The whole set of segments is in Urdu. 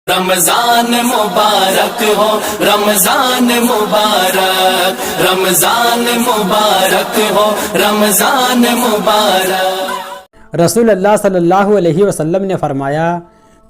رمضان مبارک ہو، رمضان مبارک، رمضان مبارک ہو، رمضان مبارک۔ رسول اللہ صلی اللہ علیہ وسلم نے فرمایا،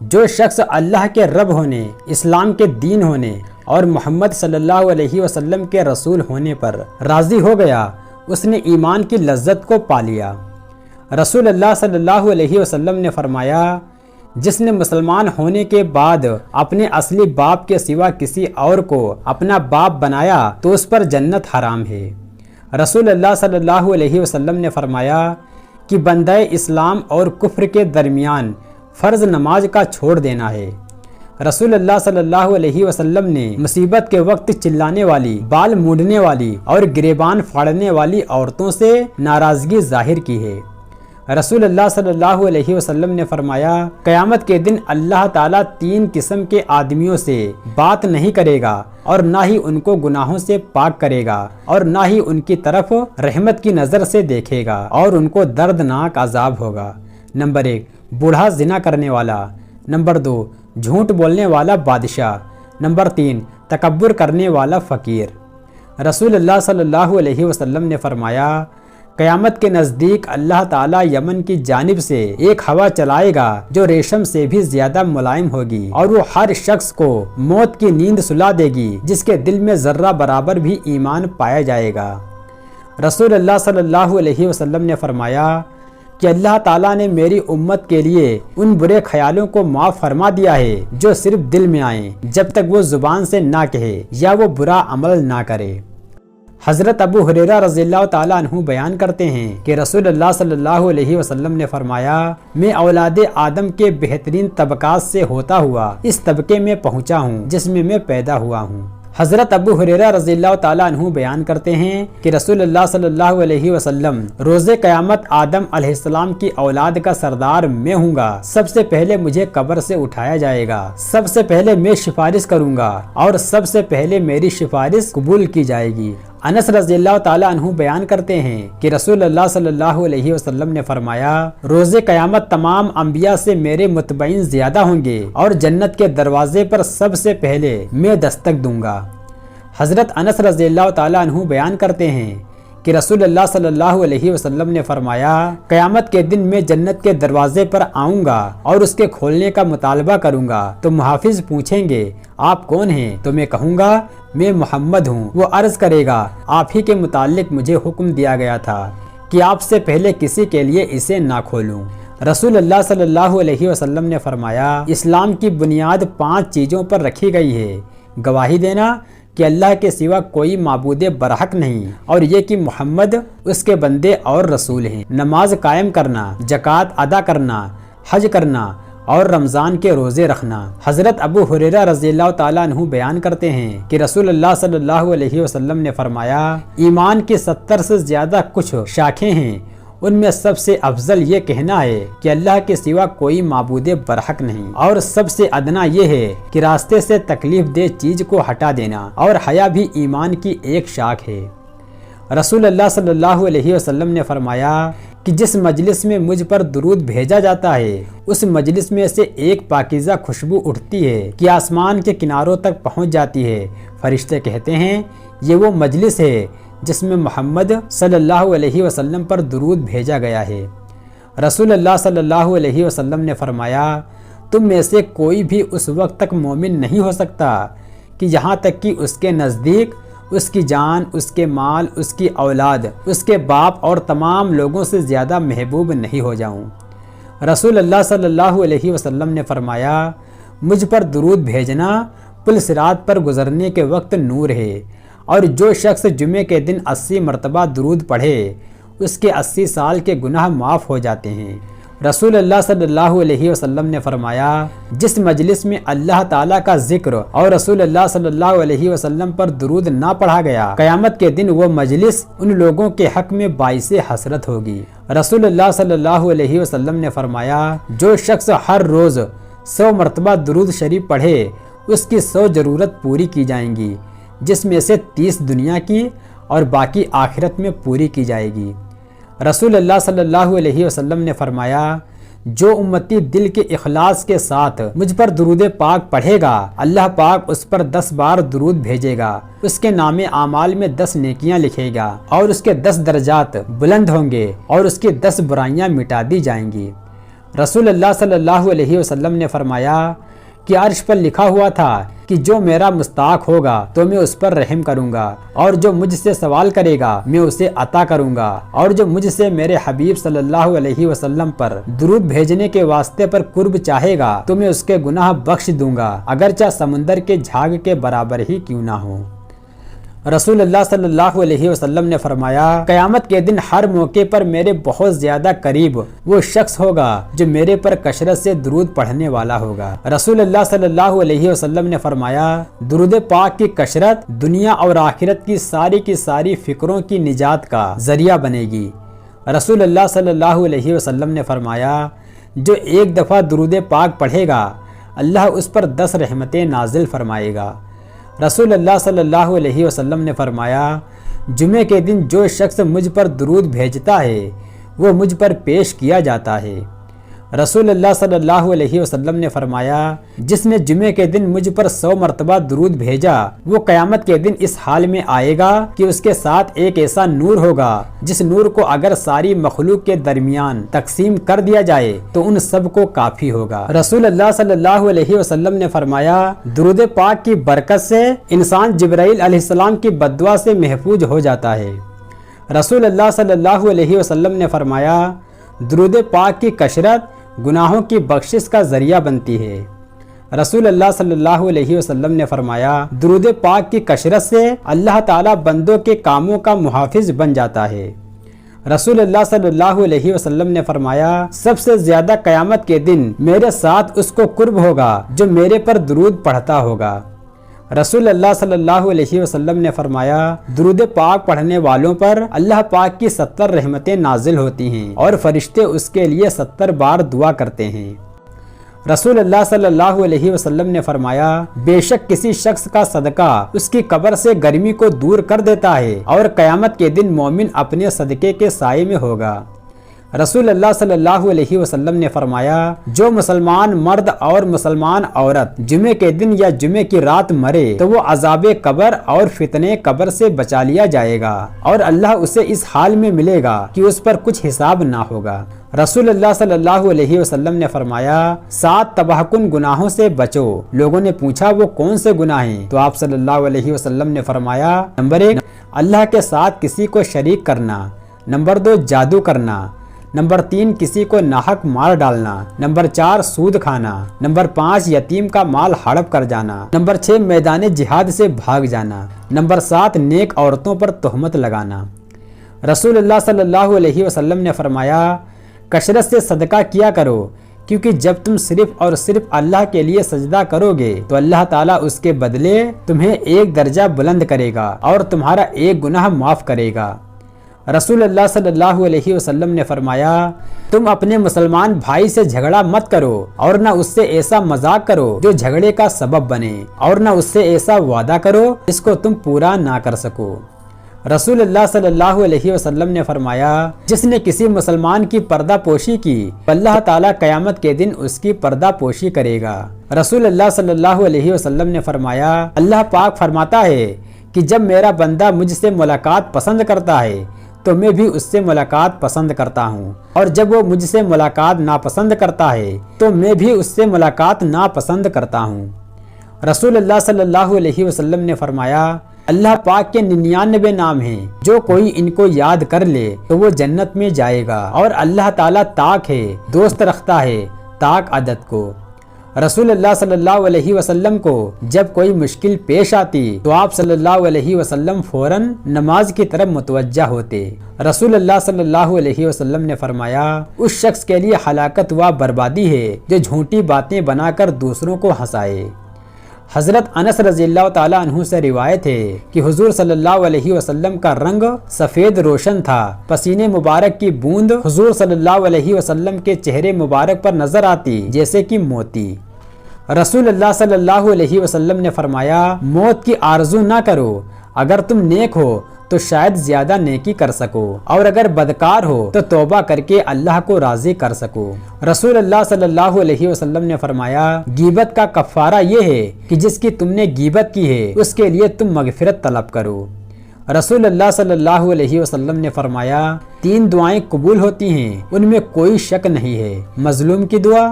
جو شخص اللہ کے رب ہونے، اسلام کے دین ہونے اور محمد صلی اللہ علیہ وسلم کے رسول ہونے پر راضی ہو گیا، اس نے ایمان کی لذت کو پا لیا۔ رسول اللہ صلی اللہ علیہ وسلم نے فرمایا، جس نے مسلمان ہونے کے بعد اپنے اصلی باپ کے سوا کسی اور کو اپنا باپ بنایا تو اس پر جنت حرام ہے۔ رسول اللہ صلی اللہ علیہ وسلم نے فرمایا کہ بندہ اسلام اور کفر کے درمیان فرض نماز کا چھوڑ دینا ہے۔ رسول اللہ صلی اللہ علیہ وسلم نے مصیبت کے وقت چلانے والی، بال مونڈنے والی اور گریبان پھاڑنے والی عورتوں سے ناراضگی ظاہر کی ہے۔ رسول اللہ صلی اللہ علیہ وسلم نے فرمایا، قیامت کے دن اللہ تعالیٰ 3 قسم کے آدمیوں سے بات نہیں کرے گا اور نہ ہی ان کو گناہوں سے پاک کرے گا اور نہ ہی ان کی طرف رحمت کی نظر سے دیکھے گا اور ان کو دردناک عذاب ہوگا۔ نمبر 1، بوڑھا زنا کرنے والا۔ نمبر 2، جھوٹ بولنے والا بادشاہ۔ نمبر 3، تکبر کرنے والا فقیر۔ رسول اللہ صلی اللہ علیہ وسلم نے فرمایا، قیامت کے نزدیک اللہ تعالیٰ یمن کی جانب سے ایک ہوا چلائے گا جو ریشم سے بھی زیادہ ملائم ہوگی، اور وہ ہر شخص کو موت کی نیند سلا دے گی جس کے دل میں ذرہ برابر بھی ایمان پایا جائے گا۔ رسول اللہ صلی اللہ علیہ وسلم نے فرمایا کہ اللہ تعالیٰ نے میری امت کے لیے ان برے خیالوں کو معاف فرما دیا ہے جو صرف دل میں آئیں، جب تک وہ زبان سے نہ کہے یا وہ برا عمل نہ کرے۔ حضرت ابو ہریرہ رضی اللہ تعالیٰ عنہ بیان کرتے ہیں کہ رسول اللہ صلی اللہ علیہ وسلم نے فرمایا، میں اولاد آدم کے بہترین طبقات سے ہوتا ہوا اس طبقے میں پہنچا ہوں جس میں میں پیدا ہوا ہوں۔ حضرت ابو ہریرہ رضی اللہ تعالیٰ عنہ بیان کرتے ہیں کہ رسول اللہ صلی اللہ علیہ وسلم، روز قیامت آدم علیہ السلام کی اولاد کا سردار میں ہوں گا۔ سب سے پہلے مجھے قبر سے اٹھایا جائے گا، سب سے پہلے میں سفارش کروں گا اور سب سے پہلے میری سفارش قبول کی جائے گی۔ انس رضی اللہ تعالیٰ عنہ بیان کرتے ہیں کہ رسول اللہ صلی اللہ علیہ وسلم نے فرمایا، روز قیامت تمام انبیاء سے میرے متبعین زیادہ ہوں گے اور جنت کے دروازے پر سب سے پہلے میں دستک دوں گا۔ حضرت انس رضی اللہ تعالیٰ عنہ بیان کرتے ہیں کہ رسول اللہ صلی اللہ علیہ وسلم نے فرمایا، قیامت کے دن میں جنت کے دروازے پر آؤں گا اور اس کے کھولنے کا مطالبہ کروں گا تو محافظ پوچھیں گے، آپ کون ہیں؟ تو میں کہوں گا، میں محمد ہوں۔ وہ عرض کرے گا، آپ ہی کے متعلق مجھے حکم دیا گیا تھا کہ آپ سے پہلے کسی کے لیے اسے نہ کھولوں۔ رسول اللہ صلی اللہ علیہ وسلم نے فرمایا، اسلام کی بنیاد 5 چیزوں پر رکھی گئی ہے: گواہی دینا کہ اللہ کے سوا کوئی معبود برحق نہیں، اور یہ کہ محمد اس کے بندے اور رسول ہیں، نماز قائم کرنا، زکوٰۃ ادا کرنا، حج کرنا اور رمضان کے روزے رکھنا۔ حضرت ابو ہریرہ رضی اللہ تعالیٰ عنہ بیان کرتے ہیں کہ رسول اللہ صلی اللہ علیہ وسلم نے فرمایا، ایمان کی 70 سے زیادہ کچھ شاخیں ہیں، ان میں سب سے افضل یہ کہنا ہے کہ اللہ کے سوا کوئی معبود برحق نہیں، اور سب سے ادنا یہ ہے کہ راستے سے تکلیف دہ چیز کو ہٹا دینا، اور حیا بھی ایمان کی ایک شاخ ہے۔ رسول اللہ صلی اللہ علیہ وسلم نے فرمایا کہ جس مجلس میں مجھ پر درود بھیجا جاتا ہے اس مجلس میں سے ایک پاکیزہ خوشبو اٹھتی ہے کہ آسمان کے کناروں تک پہنچ جاتی ہے۔ فرشتے کہتے ہیں، یہ وہ مجلس ہے جس میں محمد صلی اللہ علیہ وسلم پر درود بھیجا گیا ہے۔ رسول اللہ صلی اللہ علیہ وسلم نے فرمایا، تم میں سے کوئی بھی اس وقت تک مومن نہیں ہو سکتا کہ یہاں تک کہ اس کے نزدیک اس کی جان، اس کے مال، اس کی اولاد، اس کے باپ اور تمام لوگوں سے زیادہ محبوب نہیں ہو جاؤں۔ رسول اللہ صلی اللہ علیہ وسلم نے فرمایا، مجھ پر درود بھیجنا پل صراط پر گزرنے کے وقت نور ہے، اور جو شخص جمعے کے دن 80 مرتبہ درود پڑھے اس کے 80 سال کے گناہ معاف ہو جاتے ہیں۔ رسول اللہ صلی اللہ علیہ وسلم نے فرمایا، جس مجلس میں اللہ تعالیٰ کا ذکر اور رسول اللہ صلی اللہ علیہ وسلم پر درود نہ پڑھا گیا، قیامت کے دن وہ مجلس ان لوگوں کے حق میں باعث حسرت ہوگی۔ رسول اللہ صلی اللہ علیہ وسلم نے فرمایا، جو شخص ہر روز 100 مرتبہ درود شریف پڑھے اس کی 100 ضرورت پوری کی جائیں گی، جس میں سے 30 دنیا کی اور باقی آخرت میں پوری کی جائے گی۔ رسول اللہ صلی اللہ علیہ وسلم نے فرمایا، جو امتی دل کے اخلاص کے ساتھ مجھ پر درود پاک پڑھے گا، اللہ پاک اس پر 10 بار درود بھیجے گا، اس کے نام اعمال میں 10 نیکیاں لکھے گا اور اس کے 10 درجات بلند ہوں گے اور اس کی 10 برائیاں مٹا دی جائیں گی۔ رسول اللہ صلی اللہ علیہ وسلم نے فرمایا کہ عرش پر لکھا ہوا تھا کہ جو میرا مستحق ہوگا تو میں اس پر رحم کروں گا، اور جو مجھ سے سوال کرے گا میں اسے عطا کروں گا، اور جو مجھ سے میرے حبیب صلی اللہ علیہ وسلم پر درود بھیجنے کے واسطے پر قرب چاہے گا تو میں اس کے گناہ بخش دوں گا، اگرچہ سمندر کے جھاگ کے برابر ہی کیوں نہ ہو۔ رسول اللہ صلی اللہ علیہ وسلم نے فرمایا قیامت کے دن ہر موقع پر میرے بہت زیادہ قریب وہ شخص ہوگا جو میرے پر کثرت سے درود پڑھنے والا ہوگا۔ رسول اللہ صلی اللہ علیہ وسلم نے فرمایا درود پاک کی کثرت دنیا اور آخرت کی ساری فکروں کی نجات کا ذریعہ بنے گی۔ رسول اللہ صلی اللہ علیہ وسلم نے فرمایا جو ایک دفعہ درود پاک پڑھے گا اللہ اس پر 10 رحمتیں نازل فرمائے گا۔ رسول اللہ صلی اللہ علیہ وسلم نے فرمایا جمعے کے دن جو شخص مجھ پر درود بھیجتا ہے وہ مجھ پر پیش کیا جاتا ہے۔ رسول اللہ صلی اللہ علیہ وسلم نے فرمایا جس نے جمعے کے دن مجھ پر 100 مرتبہ درود بھیجا وہ قیامت کے دن اس حال میں آئے گا کہ اس کے ساتھ ایک ایسا نور ہوگا جس نور کو اگر ساری مخلوق کے درمیان تقسیم کر دیا جائے تو ان سب کو کافی ہوگا۔ رسول اللہ صلی اللہ علیہ وسلم نے فرمایا درود پاک کی برکت سے انسان جبرائیل علیہ السلام کی بددعا سے محفوظ ہو جاتا ہے۔ رسول اللہ صلی اللہ علیہ وسلم نے فرمایا درود پاک کی کثرت گناہوں کی بخشش کا ذریعہ بنتی ہے۔ رسول اللہ صلی اللہ علیہ وسلم نے فرمایا درود پاک کی کثرت سے اللہ تعالیٰ بندوں کے کاموں کا محافظ بن جاتا ہے۔ رسول اللہ صلی اللہ علیہ وسلم نے فرمایا سب سے زیادہ قیامت کے دن میرے ساتھ اس کو قرب ہوگا جو میرے پر درود پڑھتا ہوگا۔ رسول اللہ صلی اللہ علیہ وسلم نے فرمایا درود پاک پڑھنے والوں پر اللہ پاک کی 70 رحمتیں نازل ہوتی ہیں اور فرشتے اس کے لیے 70 بار دعا کرتے ہیں۔ رسول اللہ صلی اللہ علیہ وسلم نے فرمایا بے شک کسی شخص کا صدقہ اس کی قبر سے گرمی کو دور کر دیتا ہے اور قیامت کے دن مومن اپنے صدقے کے سائے میں ہوگا۔ رسول اللہ صلی اللہ علیہ وسلم نے فرمایا جو مسلمان مرد اور مسلمان عورت جمعے کے دن یا جمعے کی رات مرے تو وہ عذاب قبر اور فتنے قبر سے بچا لیا جائے گا اور اللہ اسے اس حال میں ملے گا کہ اس پر کچھ حساب نہ ہوگا۔ رسول اللہ صلی اللہ علیہ وسلم نے فرمایا 7 تباہ کن گناہوں سے بچو۔ لوگوں نے پوچھا وہ کون سے گناہ ہیں تو آپ صلی اللہ علیہ وسلم نے فرمایا نمبر 1 اللہ کے ساتھ کسی کو شریک کرنا، نمبر 2 جادو کرنا، نمبر 3 کسی کو ناحق مار ڈالنا، نمبر 4 سود کھانا، نمبر 5 یتیم کا مال ہڑپ کر جانا، نمبر 6 میدان جہاد سے بھاگ جانا، نمبر 7 نیک عورتوں پر تہمت لگانا۔ رسول اللہ صلی اللہ علیہ وسلم نے فرمایا کثرت سے صدقہ کیا کرو کیونکہ جب تم صرف اور صرف اللہ کے لیے سجدہ کرو گے تو اللہ تعالیٰ اس کے بدلے تمہیں 1 درجہ بلند کرے گا اور تمہارا 1 گناہ معاف کرے گا۔ رسول اللہ صلی اللہ علیہ وسلم نے فرمایا تم اپنے مسلمان بھائی سے جھگڑا مت کرو اور نہ اس سے ایسا مذاق کرو جو جھگڑے کا سبب بنے اور نہ اس سے ایسا وعدہ کرو جس کو تم پورا نہ کر سکو۔ رسول اللہ صلی اللہ علیہ وسلم نے فرمایا جس نے کسی مسلمان کی پردہ پوشی کی اللہ تعالیٰ قیامت کے دن اس کی پردہ پوشی کرے گا۔ رسول اللہ صلی اللہ علیہ وسلم نے فرمایا اللہ پاک فرماتا ہے کہ جب میرا بندہ مجھ سے ملاقات پسند کرتا ہے تو میں بھی اس سے ملاقات پسند کرتا ہوں، اور جب وہ مجھ سے ملاقات ناپسند کرتا ہے تو میں بھی اس سے ملاقات ناپسند کرتا ہوں۔ رسول اللہ صلی اللہ علیہ وسلم نے فرمایا اللہ پاک کے 99 نام ہیں جو کوئی ان کو یاد کر لے تو وہ جنت میں جائے گا، اور اللہ تعالیٰ تاک ہے دوست رکھتا ہے تاک عدد کو۔ رسول اللہ صلی اللہ علیہ وسلم کو جب کوئی مشکل پیش آتی تو آپ صلی اللہ علیہ وسلم فوراً نماز کی طرف متوجہ ہوتے۔ رسول اللہ صلی اللہ علیہ وسلم نے فرمایا اس شخص کے لیے ہلاکت و بربادی ہے جو جھوٹی باتیں بنا کر دوسروں کو ہنسائے۔ حضرت انس رضی اللہ تعالیٰ عنہ سے روایت ہے کہ حضور صلی اللہ علیہ وسلم کا رنگ سفید روشن تھا، پسینے مبارک کی بوند حضور صلی اللہ علیہ وسلم کے چہرے مبارک پر نظر آتی جیسے کہ موتی۔ رسول اللہ صلی اللہ علیہ وسلم نے فرمایا موت کی آرزو نہ کرو، اگر تم نیک ہو تو شاید زیادہ نیکی کر سکو، اور اگر بدکار ہو تو توبہ کر کے اللہ کو راضی کر سکو۔ رسول اللہ صلی اللہ علیہ وسلم نے فرمایا، غیبت کا کفارہ یہ ہے کہ جس کی تم نے غیبت کی ہے اس کے لیے تم مغفرت طلب کرو۔ رسول اللہ صلی اللہ علیہ وسلم نے فرمایا، 3 دعائیں قبول ہوتی ہیں، ان میں کوئی شک نہیں ہے، مظلوم کی دعا،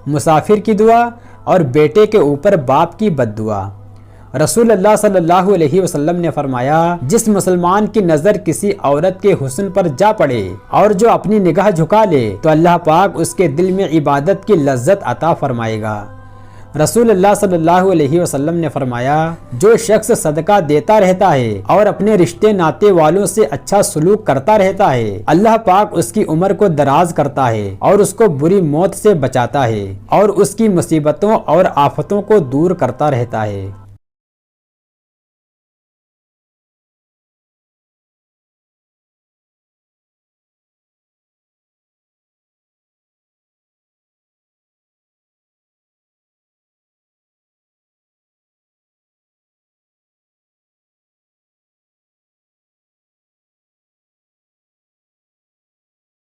مسافر کی دعا اور بیٹے کے اوپر باپ کی بد دعا۔ رسول اللہ صلی اللہ علیہ وسلم نے فرمایا، جس مسلمان کی نظر کسی عورت کے حسن پر جا پڑے اور جو اپنی نگاہ جھکا لے تو اللہ پاک اس کے دل میں عبادت کی لذت عطا فرمائے گا۔ رسول اللہ صلی اللہ علیہ وسلم نے فرمایا، جو شخص صدقہ دیتا رہتا ہے اور اپنے رشتے ناتے والوں سے اچھا سلوک کرتا رہتا ہے، اللہ پاک اس کی عمر کو دراز کرتا ہے اور اس کو بری موت سے بچاتا ہے اور اس کی مصیبتوں اور آفتوں کو دور کرتا رہتا ہے۔